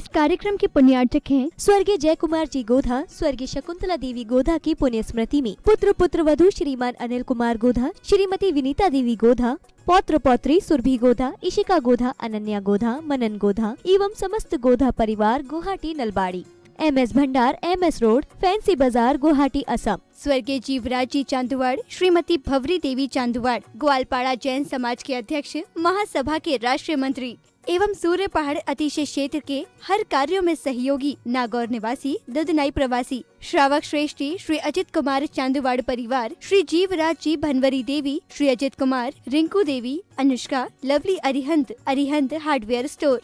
इस कार्यक्रम के पुण्यार्चक हैं स्वर्गीय जय कुमार जी गोधा, स्वर्गीय शकुंतला देवी गोधा की पुण्य स्मृति में पुत्र वधू श्रीमान अनिल कुमार गोधा, श्रीमती विनीता देवी गोधा, पौत्र पौत्री सुरभि गोधा, इशिका गोधा, अनन्या गोधा, मनन गोधा एवं समस्त गोधा परिवार गुवाहाटी नलबाड़ी, MS भंडार, MS रोड, फैंसी बाजार, गुवाहाटी, असम। स्वर्गीय जीवराज जी चांदुवाड़, श्रीमती भवरी देवी चांदुवाड़, ग्वालपाड़ा जैन समाज के अध्यक्ष, महासभा के राष्ट्रीय मंत्री एवं सूर्य पहाड़ अतिशय क्षेत्र के हर कार्यों में सहयोगी नागौर निवासी दुधनाई प्रवासी श्रावक श्रेष्ठी श्री अजित कुमार चांदुवाड़ परिवार, Shri Jeevraj ji Bhanwari Devi, Shri Ajit Kumar, Rinku Devi, Anushka, lovely Arihant hardware store.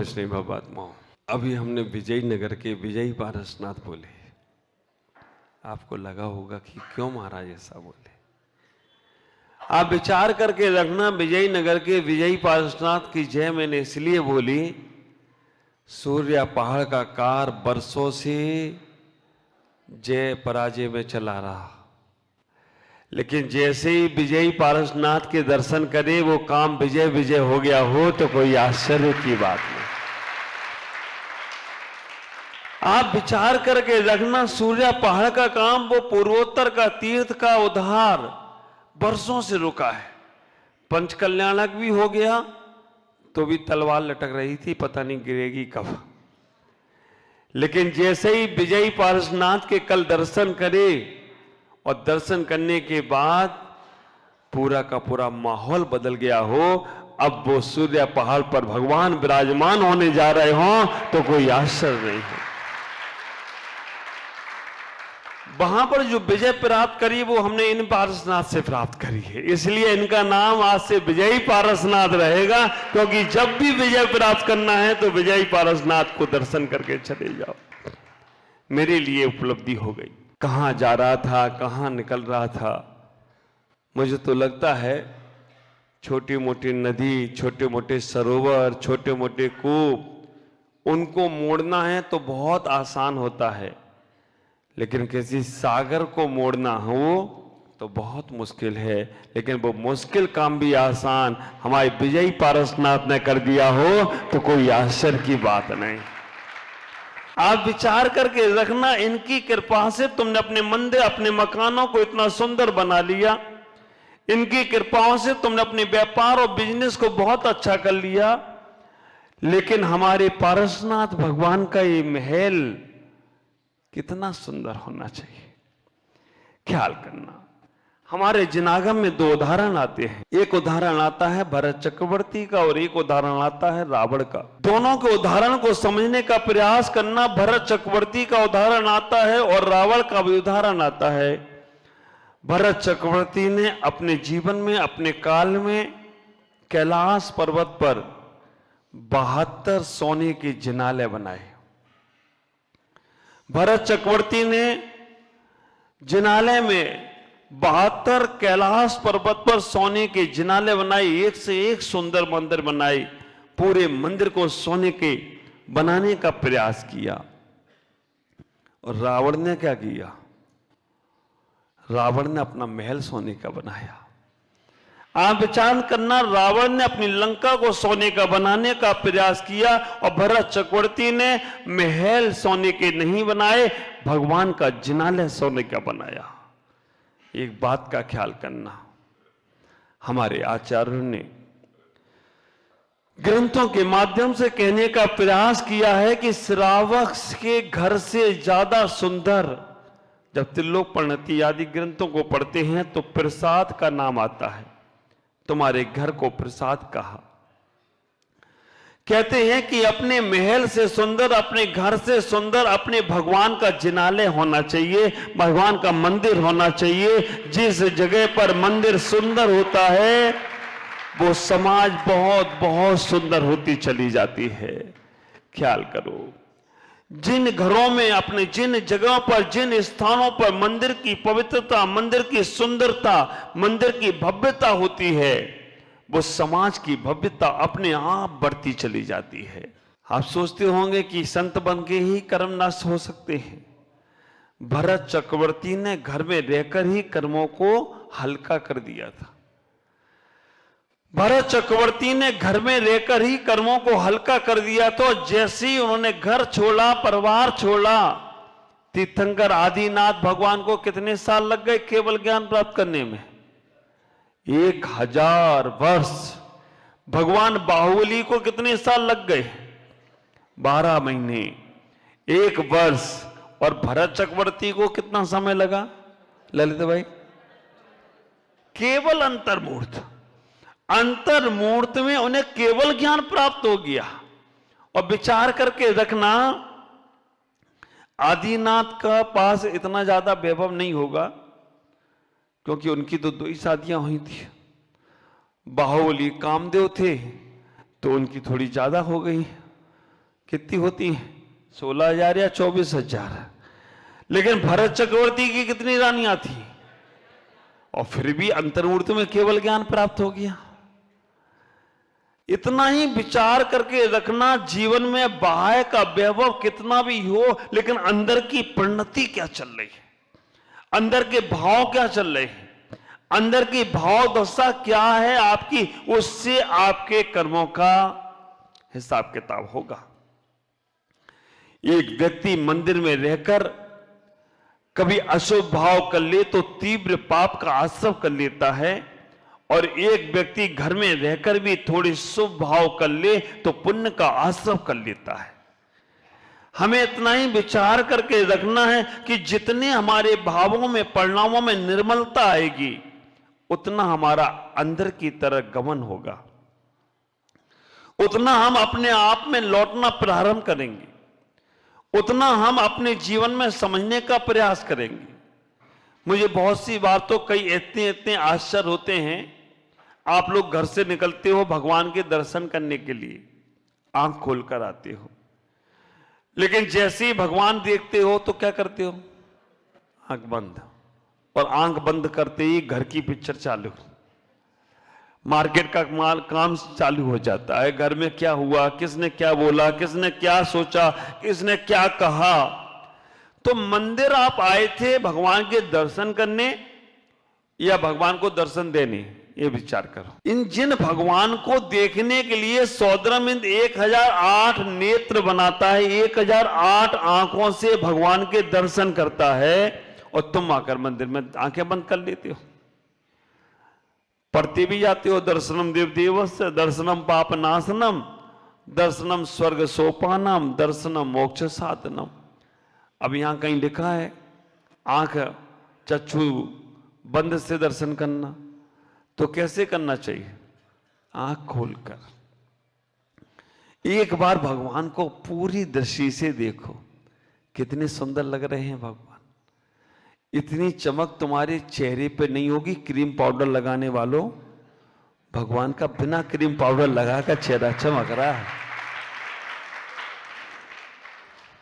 Shri Baba, अभी हमने विजयनगर के विजयी पारसनाथ बोले। आपको लगा होगा कि क्यों महाराज ऐसा बोले। आप विचार करके रखना, विजयनगर के विजयी पारसनाथ की जय मैंने इसलिए बोली, सूर्य पहाड़ का कार बरसों से जय पराजय में चला रहा, लेकिन जैसे ही विजयी पारसनाथ के दर्शन करे वो काम विजय विजय हो गया हो तो कोई आश्चर्य की बात नहीं। आप विचार करके रखना, सूर्य पहाड़ का काम, वो पूर्वोत्तर का तीर्थ का उद्धार बरसों से रुका है। पंचकल्याणक भी हो गया तो भी तलवार लटक रही थी, पता नहीं गिरेगी कब। लेकिन जैसे ही विजयी पारसनाथ के कल दर्शन करे और दर्शन करने के बाद पूरा का पूरा माहौल बदल गया हो, अब वो सूर्य पहाड़ पर भगवान विराजमान होने जा रहे हो तो कोई आश्चर्य नहीं है। वहां पर जो विजय प्राप्त करी वो हमने इन पारसनाथ से प्राप्त करी है, इसलिए इनका नाम आज से विजयी पारसनाथ रहेगा, क्योंकि जब भी विजय प्राप्त करना है तो विजयी पारसनाथ को दर्शन करके चले जाओ। मेरे लिए उपलब्धि हो गई। कहां जा रहा था, कहां निकल रहा था, मुझे तो लगता है छोटी मोटी नदी, छोटे मोटे सरोवर, छोटे मोटे कूप, उनको मोड़ना है तो बहुत आसान होता है, लेकिन किसी सागर को मोड़ना हो तो बहुत मुश्किल है। लेकिन वो मुश्किल काम भी आसान हमारे विजयी पारसनाथ ने कर दिया हो तो कोई आश्चर्य की बात नहीं। आप विचार करके रखना, इनकी कृपा से तुमने अपने मंदिर, अपने मकानों को इतना सुंदर बना लिया। इनकी कृपाओं से तुमने अपने व्यापार और बिजनेस को बहुत अच्छा कर लिया। लेकिन हमारे पारसनाथ भगवान का ये महल कितना सुंदर होना चाहिए, ख्याल करना। हमारे जिनागम में दो उदाहरण आते हैं। एक उदाहरण आता है भरत चक्रवर्ती का और एक उदाहरण आता है रावण का। दोनों के उदाहरण को समझने का प्रयास करना। भरत चक्रवर्ती का उदाहरण आता है और रावण का भी उदाहरण आता है। भरत चक्रवर्ती ने अपने जीवन में, अपने काल में कैलाश पर्वत पर 72 सोने के जिनाले बनाए। भरत चक्रवर्ती ने जिनाले में 72 कैलाश पर्वत पर सोने के जिनाले बनाए, एक से एक सुंदर मंदिर बनाए, पूरे मंदिर को सोने के बनाने का प्रयास किया। और रावण ने क्या किया? रावण ने अपना महल सोने का बनाया। आप विचार करना, रावण ने अपनी लंका को सोने का बनाने का प्रयास किया और भरत चक्रवर्ती ने महल सोने के नहीं बनाए, भगवान का जिनालय सोने का बनाया। एक बात का ख्याल करना, हमारे आचार्यों ने ग्रंथों के माध्यम से कहने का प्रयास किया है कि श्रावक के घर से ज्यादा सुंदर, जब त्रिलोक परिणति आदि ग्रंथों को पढ़ते हैं तो प्रसाद का नाम आता है। तुम्हारे घर को प्रसाद कहा। कहते हैं कि अपने महल से सुंदर, अपने घर से सुंदर अपने भगवान का जिनालय होना चाहिए, भगवान का मंदिर होना चाहिए। जिस जगह पर मंदिर सुंदर होता है वो समाज बहुत बहुत सुंदर होती चली जाती है। ख्याल करो, जिन घरों में, अपने जिन जगहों पर, जिन स्थानों पर मंदिर की पवित्रता, मंदिर की सुंदरता, मंदिर की भव्यता होती है, वो समाज की भव्यता अपने आप बढ़ती चली जाती है। आप सोचते होंगे कि संत बन के ही कर्म नष्ट हो सकते हैं। भरत चक्रवर्ती ने घर में रहकर ही कर्मों को हल्का कर दिया था। भरत चक्रवर्ती ने घर में रहकर ही कर्मों को हल्का कर दिया, तो जैसे ही उन्होंने घर छोड़ा, परिवार छोड़ा, तीर्थंकर आदिनाथ भगवान को कितने साल लग गए केवल ज्ञान प्राप्त करने में? 1000 वर्ष। भगवान बाहुबली को कितने साल लग गए? 12 महीने, 1 वर्ष। और भरत चक्रवर्ती को कितना समय लगा ललित भाई? केवल अंतर्मुहूर्त में उन्हें केवल ज्ञान प्राप्त हो गया। और विचार करके रखना, आदिनाथ का पास इतना ज्यादा वैभव नहीं होगा, क्योंकि उनकी तो 2 ही शादियां हुई थी। बाहुबली कामदेव थे तो उनकी थोड़ी ज्यादा हो गई। कितनी होती है? 16,000 या 24,000। लेकिन भरत चक्रवर्ती की कितनी रानियां थी? और फिर भी अंतर्मुहूर्त में केवल ज्ञान प्राप्त हो गया। इतना ही विचार करके रखना, जीवन में बाह्य का वैभव कितना भी हो, लेकिन अंदर की परिणति क्या चल रही है, अंदर के भाव क्या चल रहे हैं, अंदर की भाव दशा क्या है आपकी, उससे आपके कर्मों का हिसाब किताब होगा। एक व्यक्ति मंदिर में रहकर कभी अशुभ भाव कर ले तो तीव्र पाप का आश्रय कर लेता है, और एक व्यक्ति घर में रहकर भी थोड़ी शुभ भाव कर ले तो पुण्य का आश्रय कर लेता है। हमें इतना ही विचार करके रखना है कि जितने हमारे भावों में, परिणामों में निर्मलता आएगी, उतना हमारा अंदर की तरफ गमन होगा, उतना हम अपने आप में लौटना प्रारंभ करेंगे, उतना हम अपने जीवन में समझने का प्रयास करेंगे। मुझे बहुत सी बार तो कई इतने आश्चर्य होते हैं। आप लोग घर से निकलते हो भगवान के दर्शन करने के लिए, आंख खोलकर आते हो, लेकिन जैसे ही भगवान देखते हो तो क्या करते हो? आंख बंद। और आंख बंद करते ही घर की पिक्चर चालू, मार्केट का काम चालू हो जाता है। घर में क्या हुआ, किसने क्या बोला, किसने क्या सोचा, किसने क्या कहा। तो मंदिर आप आए थे भगवान के दर्शन करने या भगवान को दर्शन देने, ये विचार करो। इन जिन भगवान को देखने के लिए सौद्रमिंद 1008 नेत्र बनाता है, 1008 आंखों से भगवान के दर्शन करता है, और तुम आकर मंदिर में आंखें बंद कर लेते हो, पढ़ते भी जाते हो दर्शनम देव देवस्य, दर्शनम पाप नाशनम, दर्शनम स्वर्ग सोपानम, दर्शनम मोक्ष साधनम। अब यहां कहीं लिखा है आंख चक्षु बंद से दर्शन करना, तो कैसे करना चाहिए? आंख खोलकर एक बार भगवान को पूरी दृष्टि से देखो। कितने सुंदर लग रहे हैं भगवान। इतनी चमक तुम्हारे चेहरे पे नहीं होगी क्रीम पाउडर लगाने वालों। भगवान का बिना क्रीम पाउडर लगाकर चेहरा चमक रहा है।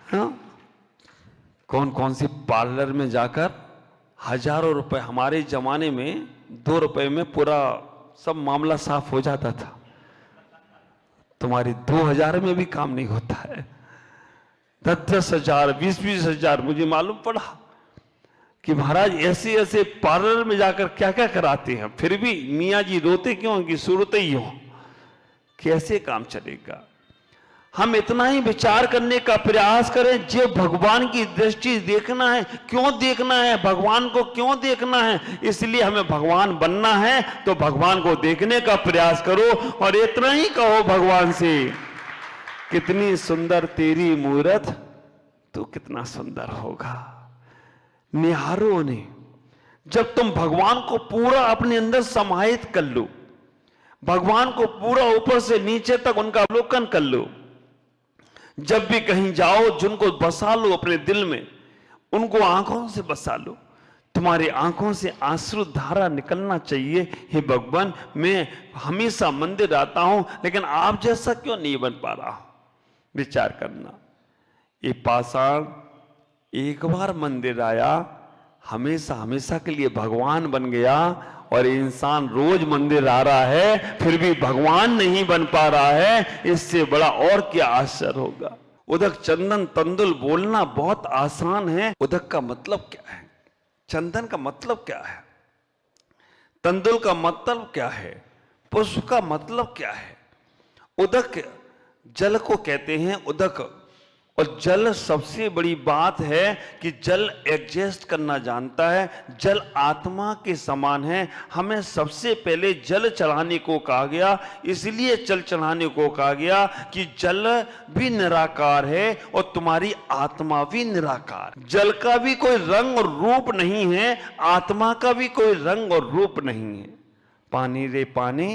हाँ? कौन कौन सी पार्लर में जाकर हजारों रुपए, हमारे जमाने में 2 रुपए में पूरा सब मामला साफ हो जाता था। तुम्हारी 2000 में भी काम नहीं होता है। 10-10 हजार, 20-20 हजार। मुझे मालूम पड़ा कि महाराज ऐसे ऐसे पार्लर में जाकर क्या क्या कराते हैं, फिर भी मियाँ जी रोते क्यों कि सूरत ही हो, कैसे काम चलेगा। हम इतना ही विचार करने का प्रयास करें, जो भगवान की दृष्टि देखना है, क्यों देखना है, भगवान को क्यों देखना है, इसलिए हमें भगवान बनना है, तो भगवान को देखने का प्रयास करो। और इतना ही कहो भगवान से, कितनी सुंदर तेरी मूरत, तो कितना सुंदर होगा। निहारो ने, जब तुम भगवान को पूरा अपने अंदर समाहित कर लो, भगवान को पूरा ऊपर से नीचे तक उनका अवलोकन कर लो, जब भी कहीं जाओ जिनको बसा लो अपने दिल में, उनको आंखों से बसा लो। तुम्हारी आंखों से आंसू धारा निकलना चाहिए, हे भगवान मैं हमेशा मंदिर आता हूं, लेकिन आप जैसा क्यों नहीं बन पा रहा। विचार करना, ये पाषाण एक बार मंदिर आया, हमेशा हमेशा के लिए भगवान बन गया, और इंसान रोज मंदिर आ रहा है फिर भी भगवान नहीं बन पा रहा है। इससे बड़ा और क्या आश्चर्य होगा। उदक चंदन तंदुल बोलना बहुत आसान है। उदक का मतलब क्या है, चंदन का मतलब क्या है, तंदुल का मतलब क्या है, पुष्प का मतलब क्या है? उदक जल को कहते हैं, उदक। और जल सबसे बड़ी बात है कि जल एडजस्ट करना जानता है, जल आत्मा के समान है। हमें सबसे पहले जल चढ़ाने को कहा गया, इसलिए जल चढ़ाने को कहा गया कि जल भी निराकार है और तुम्हारी आत्मा भी निराकार। जल का भी कोई रंग और रूप नहीं है, आत्मा का भी कोई रंग और रूप नहीं है। पानी रे पानी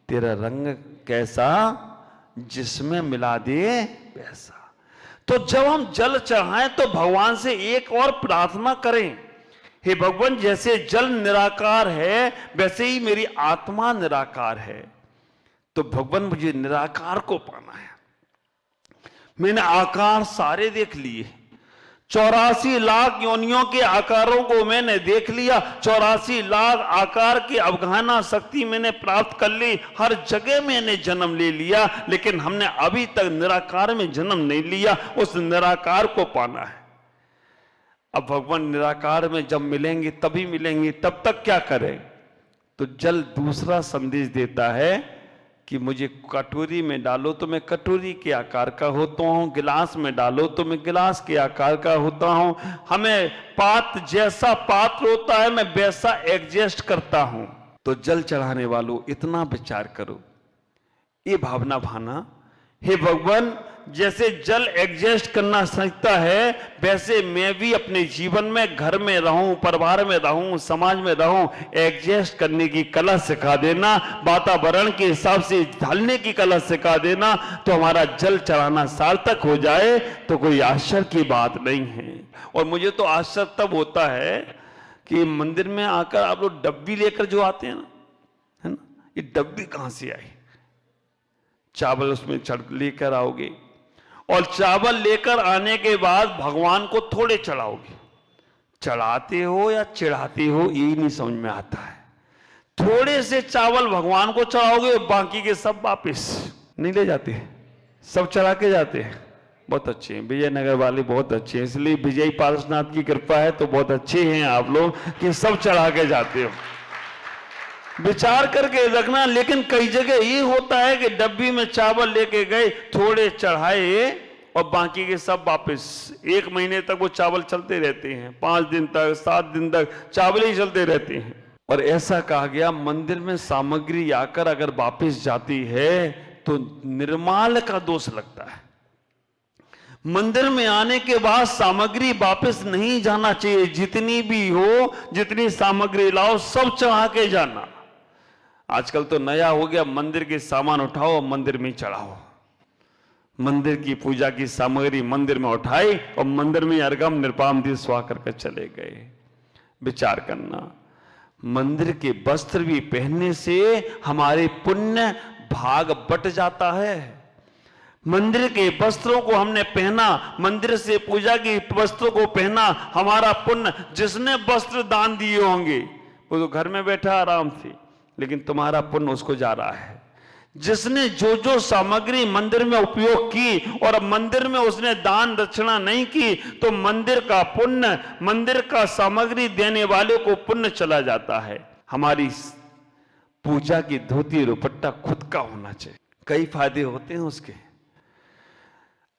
तेरा रंग कैसा, जिसमें मिला दे वैसा। तो जब हम जल चढ़ाएं तो भगवान से एक और प्रार्थना करें, हे भगवान, जैसे जल निराकार है वैसे ही मेरी आत्मा निराकार है। तो भगवान मुझे निराकार को पाना है। मैंने आकार सारे देख लिए, 84 लाख योनियों के आकारों को मैंने देख लिया, 84 लाख आकार की अवगाहना शक्ति मैंने प्राप्त कर ली, हर जगह मैंने जन्म ले लिया, लेकिन हमने अभी तक निराकार में जन्म नहीं लिया। उस निराकार को पाना है। अब भगवान निराकार में जब मिलेंगे तभी मिलेंगे, तब तक क्या करें? तो जल दूसरा संदेश देता है कि मुझे कटोरी में डालो तो मैं कटोरी के आकार का होता हूं, गिलास में डालो तो मैं गिलास के आकार का होता हूं। हमें पात्र जैसा पात्र होता है मैं वैसा एडजस्ट करता हूं। तो जल चढ़ाने वालों इतना विचार करो, ये भावना भाना, हे भगवान, जैसे जल एडजस्ट करना सीखता है वैसे मैं भी अपने जीवन में, घर में रहूं, परिवार में रहूं, समाज में रहूं, एडजस्ट करने की कला सिखा देना, वातावरण के हिसाब से ढलने की कला सिखा देना, तो हमारा जल चढ़ाना सार्थक हो जाए तो कोई आश्चर्य की बात नहीं है। और मुझे तो आश्चर्य तब होता है कि मंदिर में आकर आप लोग डब्बी लेकर जो आते हैं ना, है ना, ये डब्बी कहां से आई? चावल उसमें लेकर आओगे और चावल लेकर आने के बाद भगवान को थोड़े चढ़ाओगे। चढ़ाते हो या चिढ़ाते हो यही नहीं समझ में आता है। थोड़े से चावल भगवान को चढ़ाओगे और बाकी के सब वापिस नहीं ले जाते, सब चढ़ा के जाते हैं। बहुत अच्छे हैं विजयनगर वाले, बहुत अच्छे हैं, इसलिए विजय पारसनाथ की कृपा है तो बहुत अच्छे हैं आप लोग कि सब चढ़ा के जाते हो। विचार करके रखना। लेकिन कई जगह ये होता है कि डब्बी में चावल लेके गए, थोड़े चढ़ाए और बाकी के सब वापस। 1 महीने तक वो चावल चलते रहते हैं, 5 दिन तक, 7 दिन तक चावल ही चलते रहते हैं। और ऐसा कहा गया मंदिर में सामग्री आकर अगर वापस जाती है तो निर्माल का दोष लगता है। मंदिर में आने के बाद सामग्री वापस नहीं जाना चाहिए। जितनी भी हो, जितनी सामग्री लाओ, सब चढ़ा के जाना। आजकल तो नया हो गया, मंदिर के सामान उठाओ और मंदिर में चढ़ाओ। मंदिर की पूजा की सामग्री मंदिर में उठाई और मंदिर में अर्घम निर्पाम दी स्वाहा करके चले गए। विचार करना, मंदिर के वस्त्र भी पहनने से हमारे पुण्य भाग बट जाता है। मंदिर के वस्त्रों को हमने पहना, मंदिर से पूजा की वस्त्रों को पहना, हमारा पुण्य। जिसने वस्त्र दान दिए होंगे वो तो घर में बैठा आराम से, लेकिन तुम्हारा पुण्य उसको जा रहा है। जिसने जो जो सामग्री मंदिर में उपयोग की और मंदिर में उसने दान दक्षिणा नहीं की, तो मंदिर का पुण्य, मंदिर का सामग्री देने वाले को पुण्य चला जाता है। हमारी पूजा की धोती दुपट्टा खुद का होना चाहिए। कई फायदे होते हैं उसके।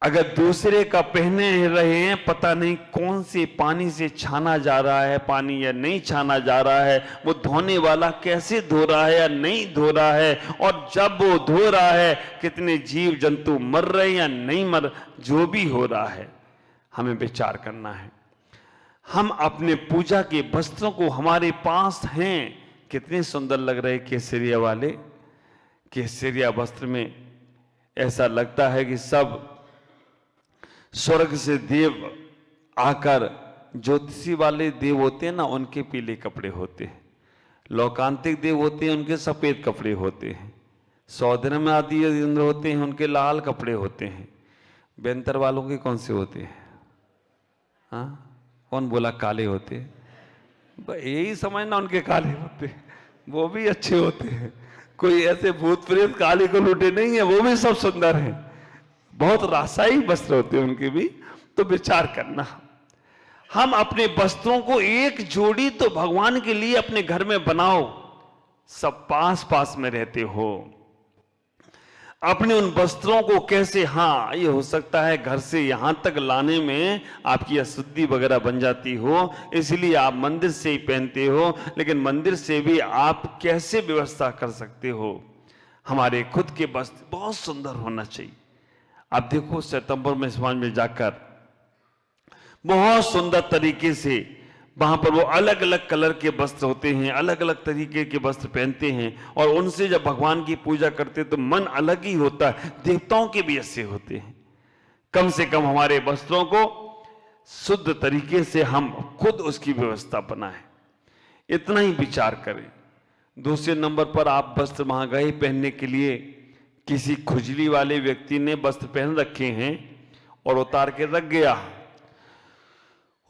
अगर दूसरे का पहने रहे हैं, पता नहीं कौन से पानी से छाना जा रहा है पानी या नहीं छाना जा रहा है, वो धोने वाला कैसे धो रहा है या नहीं धो रहा है, और जब वो धो रहा है कितने जीव जंतु मर रहे हैं या नहीं मर, जो भी हो रहा है हमें विचार करना है। हम अपने पूजा के वस्त्रों को हमारे पास हैं, कितने सुंदर लग रहे केसरिया वाले। केसरिया वस्त्र में ऐसा लगता है कि सब स्वर्ग से देव आकर, ज्योतिषी वाले देव होते हैं ना, उनके पीले कपड़े होते हैं। लोकांतिक देव होते हैं, उनके सफेद कपड़े होते हैं। सौधन में आदि इंद्र होते हैं, उनके लाल कपड़े होते हैं। बेंतर वालों के कौन से होते हैं? हाँ, कौन बोला काले होते हैं? यही समझना उनके काले होते हैं, वो भी अच्छे होते हैं। कोई ऐसे भूत प्रेत काले को लूटे नहीं है, वो भी सब सुंदर हैं। बहुत रासाई वस्त्र होते हैं उनके भी। तो विचार करना, हम अपने वस्त्रों को एक जोड़ी तो भगवान के लिए अपने घर में बनाओ। सब पास पास में रहते हो, अपने उन वस्त्रों को कैसे, हाँ ये हो सकता है घर से यहां तक लाने में आपकी अशुद्धि वगैरह बन जाती हो, इसलिए आप मंदिर से ही पहनते हो, लेकिन मंदिर से भी आप कैसे व्यवस्था कर सकते हो। हमारे खुद के वस्त्र बहुत सुंदर होना चाहिए। आप देखो सितंबर में समाज में जाकर बहुत सुंदर तरीके से वहां पर वो अलग अलग कलर के वस्त्र होते हैं, अलग अलग तरीके के वस्त्र पहनते हैं, और उनसे जब भगवान की पूजा करते तो मन अलग ही होता है। देवताओं के भी ऐसे होते हैं। कम से कम हमारे वस्त्रों को शुद्ध तरीके से हम खुद उसकी व्यवस्था बनाएं, इतना ही विचार करें। दूसरे नंबर पर आप वस्त्र वहां गए पहनने के लिए, किसी खुजली वाले व्यक्ति ने वस्त्र पहन रखे हैं और उतार के रख गया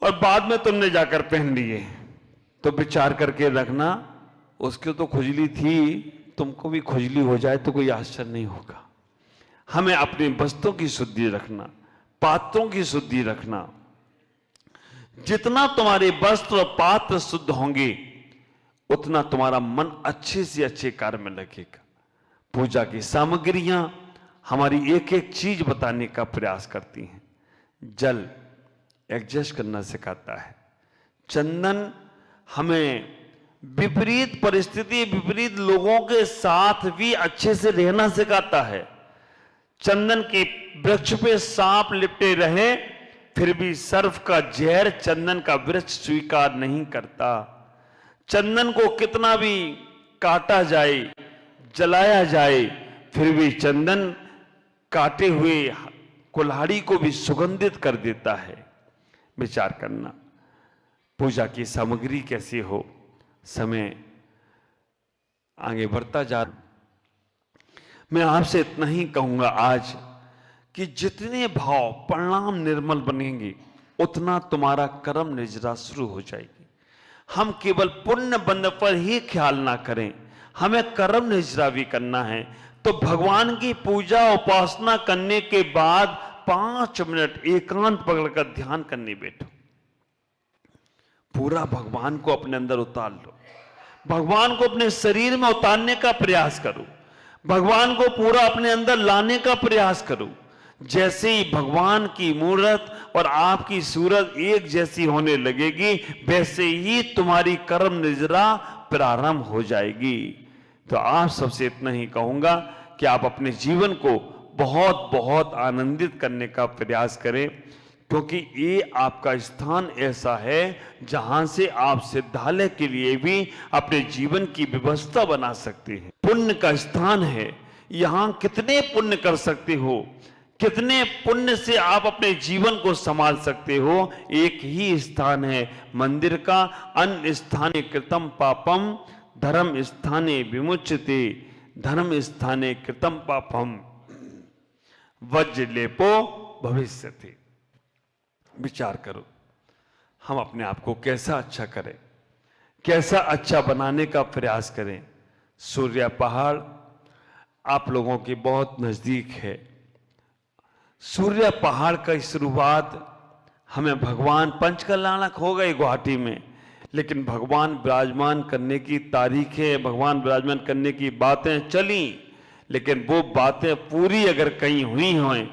और बाद में तुमने जाकर पहन लिए, तो विचार करके रखना, उसकी तो खुजली थी, तुमको भी खुजली हो जाए तो कोई आश्चर्य नहीं होगा। हमें अपने वस्त्रों की शुद्धि रखना, पात्रों की शुद्धि रखना। जितना तुम्हारे वस्त्र और पात्र शुद्ध होंगे उतना तुम्हारा मन अच्छे से अच्छे कार्य में लगेगा। पूजा की सामग्रियां हमारी एक एक चीज बताने का प्रयास करती हैं। जल एडजस्ट करना सिखाता है। चंदन हमें विपरीत परिस्थिति, विपरीत लोगों के साथ भी अच्छे से रहना सिखाता है। चंदन के वृक्ष पे सांप लिपटे रहे फिर भी सर्प का जहर चंदन का वृक्ष स्वीकार नहीं करता। चंदन को कितना भी काटा जाए, जलाया जाए, फिर भी चंदन काटे हुए कुल्हाड़ी को भी सुगंधित कर देता है। विचार करना, पूजा की सामग्री कैसी हो। समय आगे बढ़ता जा, मैं आपसे इतना ही कहूंगा आज कि जितने भाव परिणाम निर्मल बनेंगे उतना तुम्हारा कर्म निर्जरा शुरू हो जाएगी। हम केवल पुण्य बंध पर ही ख्याल ना करें, हमें कर्म निर्जरा भी करना है। तो भगवान की पूजा उपासना करने के बाद 5 मिनट एकांत पकड़कर ध्यान करने बैठो। पूरा भगवान को अपने अंदर उतार लो, भगवान को अपने शरीर में उतारने का प्रयास करो, भगवान को पूरा अपने अंदर लाने का प्रयास करो। जैसे ही भगवान की मूर्त और आपकी सूरत एक जैसी होने लगेगी, वैसे ही तुम्हारी कर्म निर्जरा प्रारंभ हो जाएगी। तो आप सबसे इतना ही कहूंगा कि आप अपने जीवन को बहुत बहुत आनंदित करने का प्रयास करें, क्योंकि ये आपका स्थान ऐसा है जहां से आप सिद्धालय के लिए भी अपने जीवन की व्यवस्था बना सकते हैं। पुण्य का स्थान है, यहां कितने पुण्य कर सकते हो, कितने पुण्य से आप अपने जीवन को संभाल सकते हो। एक ही स्थान है मंदिर का, अन्य स्थाने कृतम पापम धर्म स्थाने विमुच्यते, धर्म स्थाने कृतम पापम वज्र लेपो भविष्यति। विचार करो, हम अपने आप को कैसा अच्छा करें, कैसा अच्छा बनाने का प्रयास करें। सूर्य पहाड़ आप लोगों के बहुत नजदीक है। सूर्य पहाड़ का शुरुआत हमें भगवान पंचकल्याणक हो गए गुवाहाटी में, लेकिन भगवान विराजमान करने की तारीखें, भगवान विराजमान करने की बातें चली, लेकिन वो बातें पूरी अगर कहीं हुई हों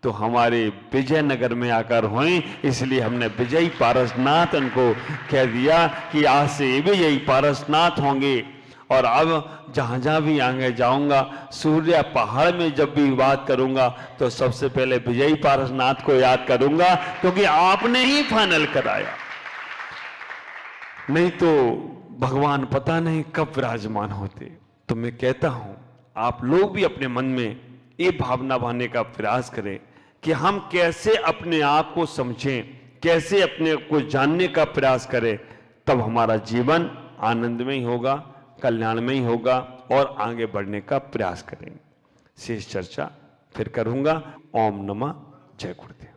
तो हमारे विजयनगर में आकर हुई। इसलिए हमने विजयी पारसनाथ उनको कह दिया कि आज से विजयी पारसनाथ होंगे। और अब जहां जहां भी आगे जाऊंगा, सूर्य पहाड़ में जब भी बात करूंगा तो सबसे पहले विजयी पारसनाथ को याद करूंगा, क्योंकि आपने ही फाइनल कराया। नहीं तो भगवान पता नहीं कब विराजमान होते। तो मैं कहता हूं आप लोग भी अपने मन में ये भावना बनाने का प्रयास करें कि हम कैसे अपने आप को समझें, कैसे अपने को जानने का प्रयास करें, तब हमारा जीवन आनंदमय होगा, कल्याणमय होगा और आगे बढ़ने का प्रयास करेंगे। शेष चर्चा फिर करूंगा। ओम नमः जय गुरुदेव।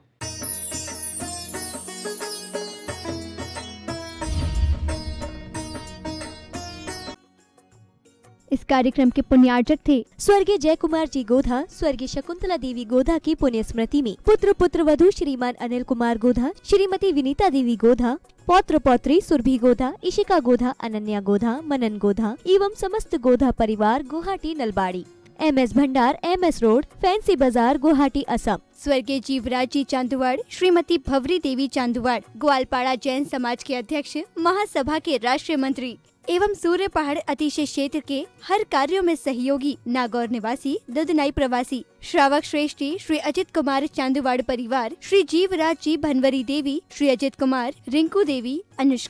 इस कार्यक्रम के पुण्यार्जक थे स्वर्गीय जय कुमार जी गोधा, स्वर्गीय शकुंतला देवी गोधा की पुण्य स्मृति में पुत्र पुत्र वधू श्रीमान अनिल कुमार गोधा, श्रीमती विनीता देवी गोधा, पौत्र पौत्री सुरभि गोधा, इशिका गोधा, अनन्या गोधा, मनन गोधा एवं समस्त गोधा परिवार गुवाहाटी नलबाड़ी। MS भंडार, MS रोड, फैंसी बाजार, गुवाहाटी, असम। स्वर्गीय जीवराज जी चांदुवाड़, श्रीमती भवरी देवी चांदुवाड़, ग्वालपाड़ा जैन समाज के अध्यक्ष, महासभा के राष्ट्रीय मंत्री एवं सूर्य पहाड़ अतिशय क्षेत्र के हर कार्यों में सहयोगी, नागौर निवासी, दुधनाई प्रवासी, श्रावक श्रेष्ठी श्री अजित कुमार चांदुवाड़ परिवार, श्री जीवराज जी भनवरी देवी, श्री अजित कुमार, रिंकू देवी, अनुष्का